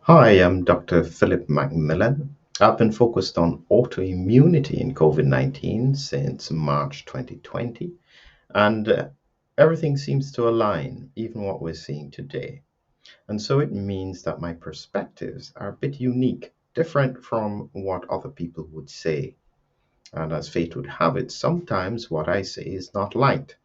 Hi, I'm Dr. Philip Macmillan. I've been focused on autoimmunity in COVID 19 since March 2020, and everything seems to align, even what we're seeing today. And so it means that my perspectives are a bit unique, different from what other people would say. And as fate would have it, sometimes what I say is not liked,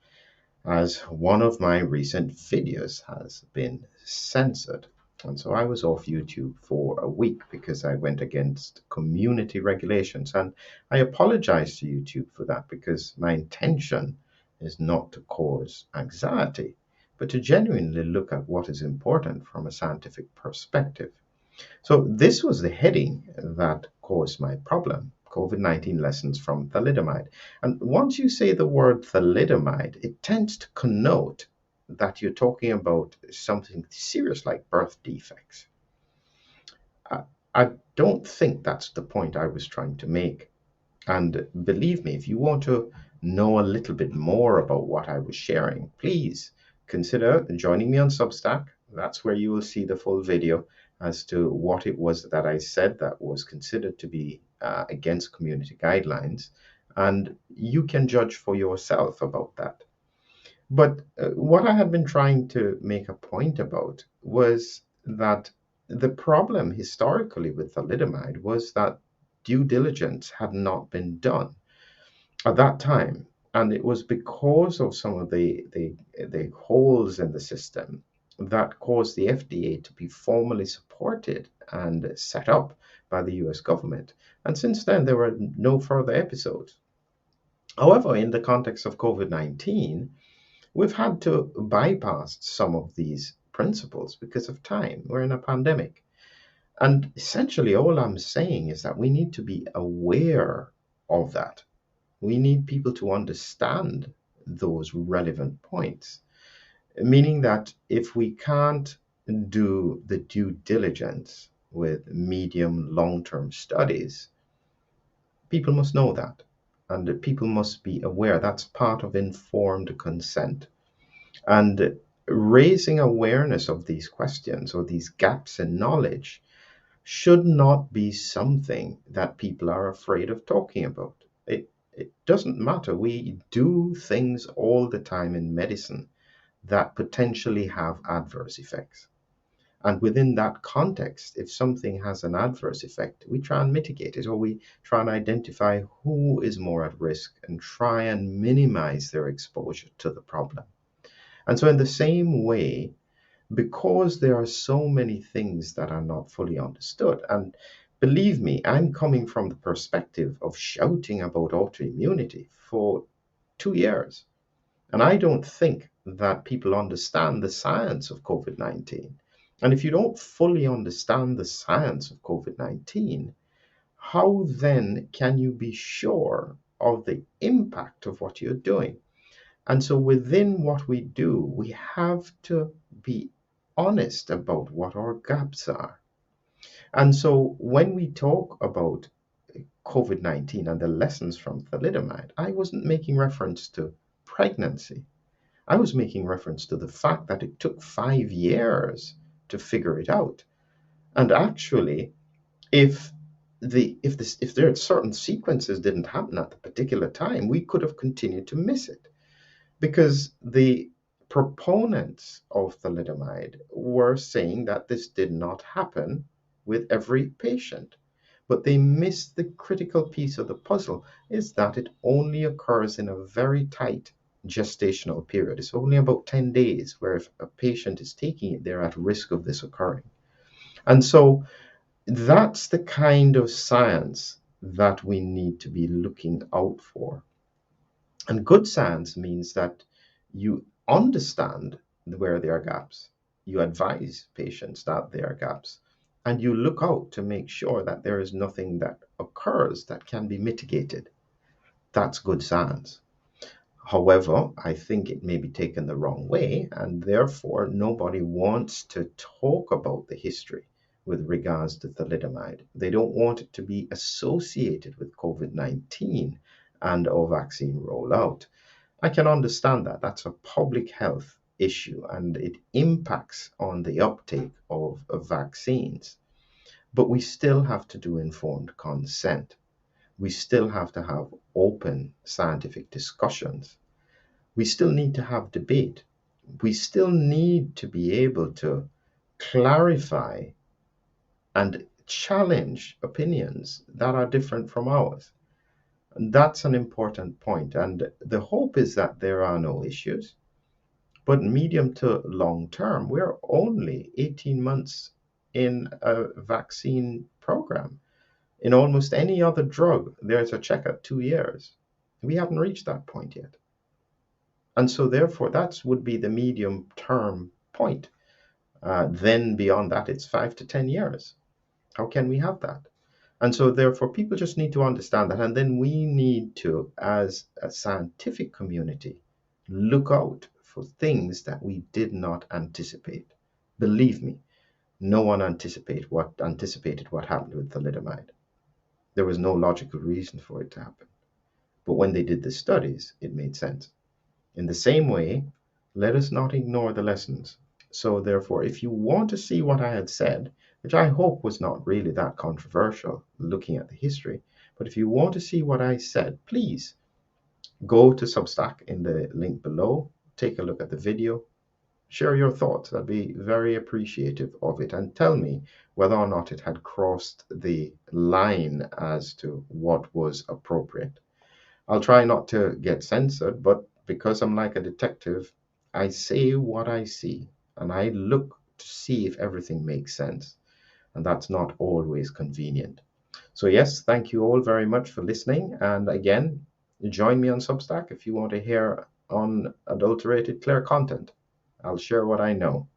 as one of my recent videos has been censored. And so I was off YouTube for a week because I went against community regulations. And I apologize to YouTube for that because my intention is not to cause anxiety, but to genuinely look at what is important from a scientific perspective. So this was the heading that caused my problem. COVID-19 lessons from thalidomide. And once you say the word thalidomide, it tends to connote that you're talking about something serious like birth defects. I, I don't think that's the point I was trying to make. And believe me, if you want to know a little bit more about what I was sharing, please consider joining me on Substack. That's where you will see the full video as to what it was that I said that was considered to be against community guidelines. And you can judge for yourself about that. But what I had been trying to make a point about was that the problem historically with thalidomide was that due diligence had not been done at that time. And it was because of some of the holes in the system that caused the FDA to be formally supported and set up by the US government. And since then, there were no further episodes. However, in the context of COVID 19, we've had to bypass some of these principles because of time. We're in a pandemic. And essentially, all I'm saying is that we need to be aware of that. We need people to understand those relevant points, meaning that if we can't do the due diligence with medium long term studies, people must know that. And the people must be aware that's part of informed consent. And raising awareness of these questions or these gaps in knowledge should not be something that people are afraid of talking about. It doesn't matter. We do things all the time in medicine that potentially have adverse effects. And within that context, if something has an adverse effect, we try and mitigate it, or we try and identify who is more at risk and try and minimize their exposure to the problem. And so, in the same way, because there are so many things that are not fully understood, and believe me, I'm coming from the perspective of shouting about autoimmunity for 2 years. And I don't think that people understand the science of COVID 19. And if you don't fully understand the science of COVID 19, how then can you be sure of the impact of what you're doing? And so within what we do, we have to be honest about what our gaps are. And so when we talk about COVID 19 and the lessons from thalidomide, I wasn't making reference to pregnancy. I was making reference to the fact that it took 5 years to figure it out. And actually, if if there certain sequences didn't happen at the particular time, we could have continued to miss it because the proponents of thalidomide were saying that this did not happen with every patient. But they missed the critical piece of the puzzle is that it only occurs in a very tight gestational period. It's only about 10 days where if a patient is taking it, they're at risk of this occurring. And so that's the kind of science that we need to be looking out for. And good science means that you understand where there are gaps, you advise patients that there are gaps, and you look out to make sure that there is nothing that occurs that can be mitigated. That's good science. However, I think it may be taken the wrong way, and therefore nobody wants to talk about the history with regards to thalidomide. They don't want it to be associated with COVID 19 and our vaccine rollout. I can understand that. That's a public health issue and it impacts on the uptake of vaccines. But we still have to do informed consent. We still have to have open scientific discussions. We still need to have debate. We still need to be able to clarify and challenge opinions that are different from ours. And that's an important point. And the hope is that there are no issues. But medium to long term, we're only 18 months in a vaccine program. In almost any other drug, there's a check at 2 years. We haven't reached that point yet. And so, therefore, that would be the medium term point. Then, beyond that, it's 5 to 10 years. How can we have that? And so, therefore, people just need to understand that. And then we need to, as a scientific community, look out for things that we did not anticipate. Believe me, no one anticipated what happened with thalidomide. There was no logical reason for it to happen. But when they did the studies, it made sense. In the same way, let us not ignore the lessons. So therefore, if you want to see what I had said, which I hope was not really that controversial looking at the history, but if you want to see what I said, please go to Substack in the link below, take a look at the video, share your thoughts. I'd be very appreciative of it, and tell me whether or not it had crossed the line as to what was appropriate. I'll try not to get censored, but because I'm like a detective, I say what I see and I look to see if everything makes sense. And that's not always convenient. So, yes, thank you all very much for listening. And again, join me on Substack if you want to hear unadulterated, clear content. I'll share what I know.